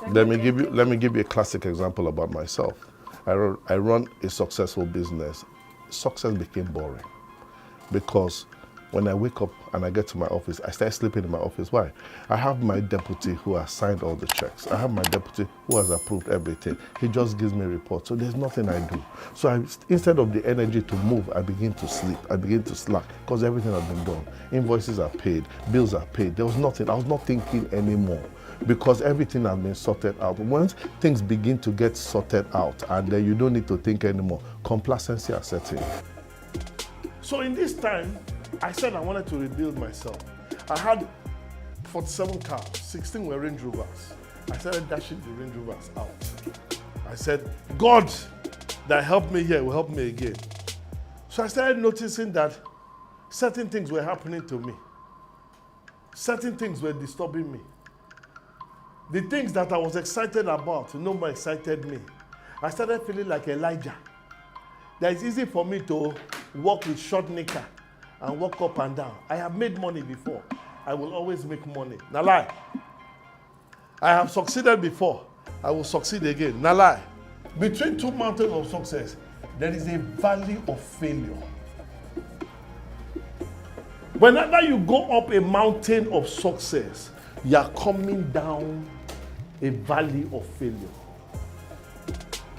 Let me give you a classic example about myself. I run a successful business. Success became boring because when I wake up and I get to my office, I start sleeping in my office. Why? I have my deputy who has signed all the checks. I have my deputy who has approved everything. He just gives me a report. So there's nothing I do. So instead of the energy to move, I begin to sleep. I begin to slack because everything has been done. Invoices are paid. Bills are paid. There was nothing. I was not thinking anymore because everything has been sorted out. Once things begin to get sorted out and then you don't need to think anymore, complacency are setting. So in this time, I said I wanted to rebuild myself. I had 47 cars, 16 were Range Rovers. I started dashing the Range Rovers out. I said, God that helped me here will help me again. So I started noticing that certain things were happening to me. Certain things were disturbing me. The things that I was excited about, no more excited me. I started feeling like Elijah. That it's easy for me to walk with short knicker and walk up and down. I have made money before. I will always make money. Now lie. I have succeeded before. I will succeed again. Now lie. Between two mountains of success, there is a valley of failure. Whenever you go up a mountain of success, you are coming down a valley of failure.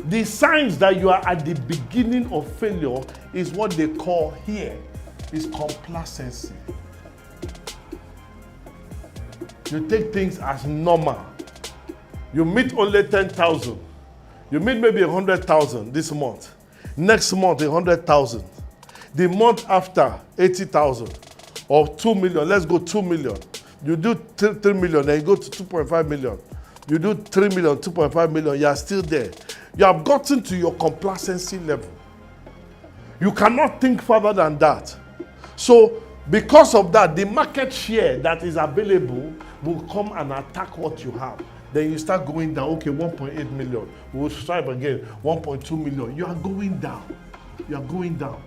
The signs that you are at the beginning of failure is what they call here is complacency. You take things as normal. You meet only 10,000. You meet maybe 100,000 this month. Next month, 100,000. The month after, 80,000 or 2 million. Let's go 2 million. You do 3 million, then you go to 2.5 million. You do 3 million, 2.5 million. You are still there. You have gotten to your complacency level. You cannot think further than that. So, because of that, the market share that is available will come and attack what you have. Then you start going down. Okay, 1.8 million. We will strive again. 1.2 million. You are going down. You are going down.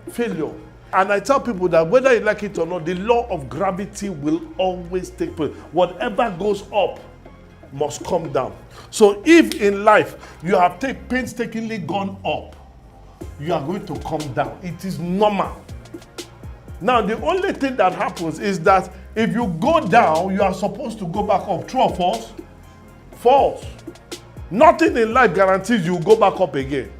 Failure. And I tell people that whether you like it or not, the law of gravity will always take place. Whatever goes up must come down. So if in life you have painstakingly gone up, you are going to come down. It is normal. Now, the only thing that happens is that if you go down, you are supposed to go back up. True or false? False. Nothing in life guarantees you go back up again.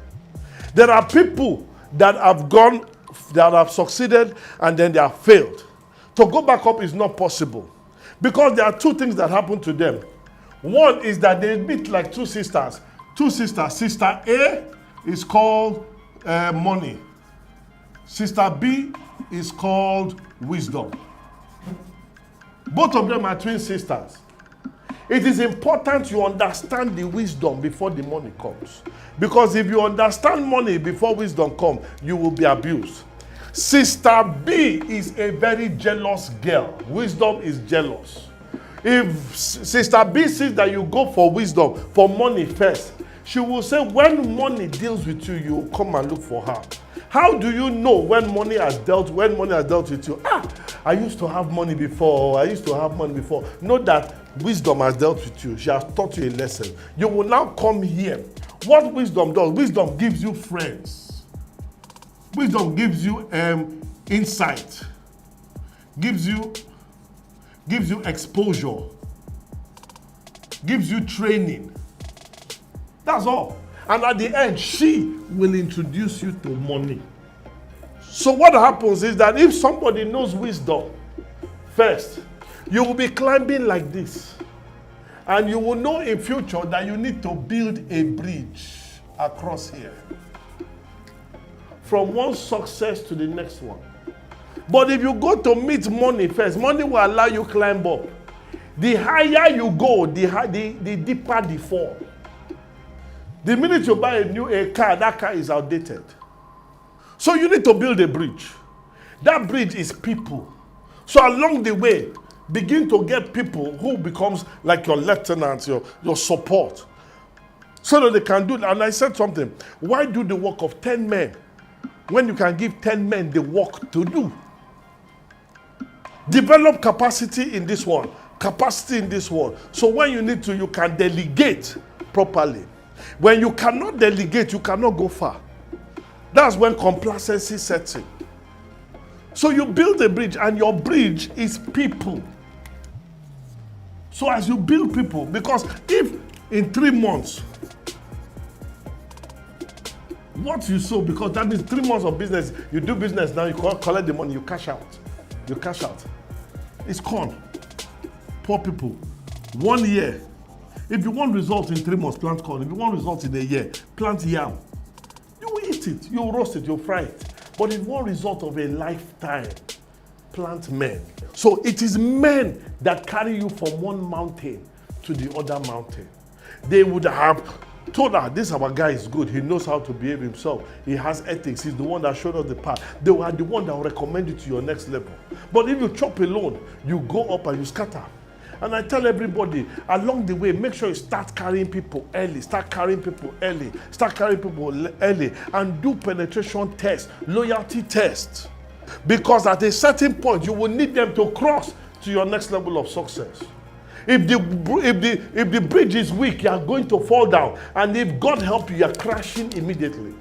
There are people that have gone, that have succeeded, and then they have failed. To go back up is not possible. Because there are two things that happen to them. One is that they meet like two sisters. Two sisters. Sister A is called money. Sister B is called wisdom. Both of them are twin sisters. It is important you understand the wisdom before the money comes. Because if you understand money before wisdom comes, you will be abused. Sister B is a very jealous girl. Wisdom is jealous. If Sister B sees that you go for wisdom, for money first, she will say when money deals with you, you come and look for her. How do you know when money has dealt with you? I used to have money before. Know that wisdom has dealt with you. She has taught you a lesson. You will now come here. What wisdom does? Wisdom gives you friends. Wisdom gives you insight. Gives you exposure. Gives you training. That's all. And at the end, she will introduce you to money. So what happens is that if somebody knows wisdom first, you will be climbing like this. And you will know in future that you need to build a bridge across here. From one success to the next one. But if you go to meet money first, money will allow you climb up. The higher you go, the deeper the fall. The minute you buy a car, that car is outdated. So you need to build a bridge. That bridge is people. So along the way, begin to get people who becomes like your lieutenants, your support. So that they can do that. And I said something. Why do the work of 10 men when you can give 10 men the work to do? Develop capacity in this one. capacity in this world. So when you need to, you can delegate properly. When you cannot delegate, you cannot go far. That's when complacency sets in. So you build a bridge, and your bridge is people. So as you build people, because if in 3 months, what you sow, because that means 3 months of business, you do business now, you collect the money, you cash out. You cash out. It's corn. Poor people. 1 year. If you want results in 3 months, plant corn. If you want results in a year, plant yam. You will eat it, you will roast it, you will fry it. But if you want result of a lifetime, plant men. So it is men that carry you from one mountain to the other mountain. They would have told her, this our guy is good, he knows how to behave himself, he has ethics, he's the one that showed us the path. They were the one that will recommend you to your next level. But if you chop alone, you go up and you scatter. And I tell everybody, along the way, make sure you start carrying people early, start carrying people early, and do penetration tests, loyalty tests. Because at a certain point, you will need them to cross to your next level of success. If the bridge is weak, you are going to fall down. And if God help you, you are crashing immediately.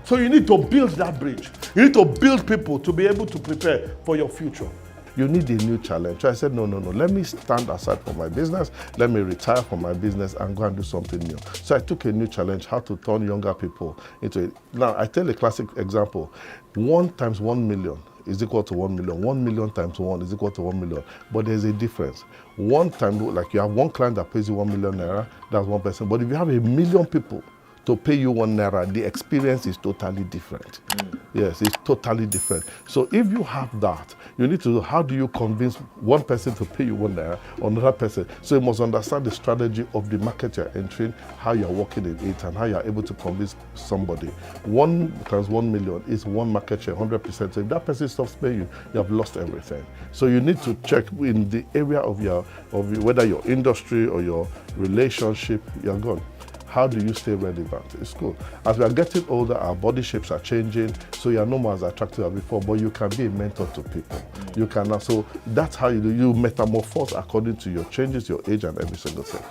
So you need to build that bridge. You need to build people to be able to prepare for your future. You need a new challenge. So I said, no. Let me stand aside from my business. Let me retire from my business and go and do something new. So I took a new challenge, how to turn younger people into it. Now, I tell a classic example. 1 times 1 million is equal to 1 million. 1 million times 1 is equal to 1 million. But there's a difference. One time, like you have one client that pays you 1 million naira, that's one person. But if you have 1 million people to pay you 1 naira, the experience is totally different. Yes, it's totally different. So if you have that, you need to know, how do you convince one person to pay you 1 naira or another person? So you must understand the strategy of the market you're entering, how you're working in it, and how you're able to convince somebody. 1 times 1 million is 1 market share, 100%. So if that person stops paying you, you have lost everything. So you need to check in the area of whether your industry or your relationship, you're gone. How do you stay relevant? It's cool. As we are getting older, our body shapes are changing, so you are no more as attractive as before, but you can be a mentor to people. You can also, that's how you do, you metamorphose according to your changes, your age, and every single thing.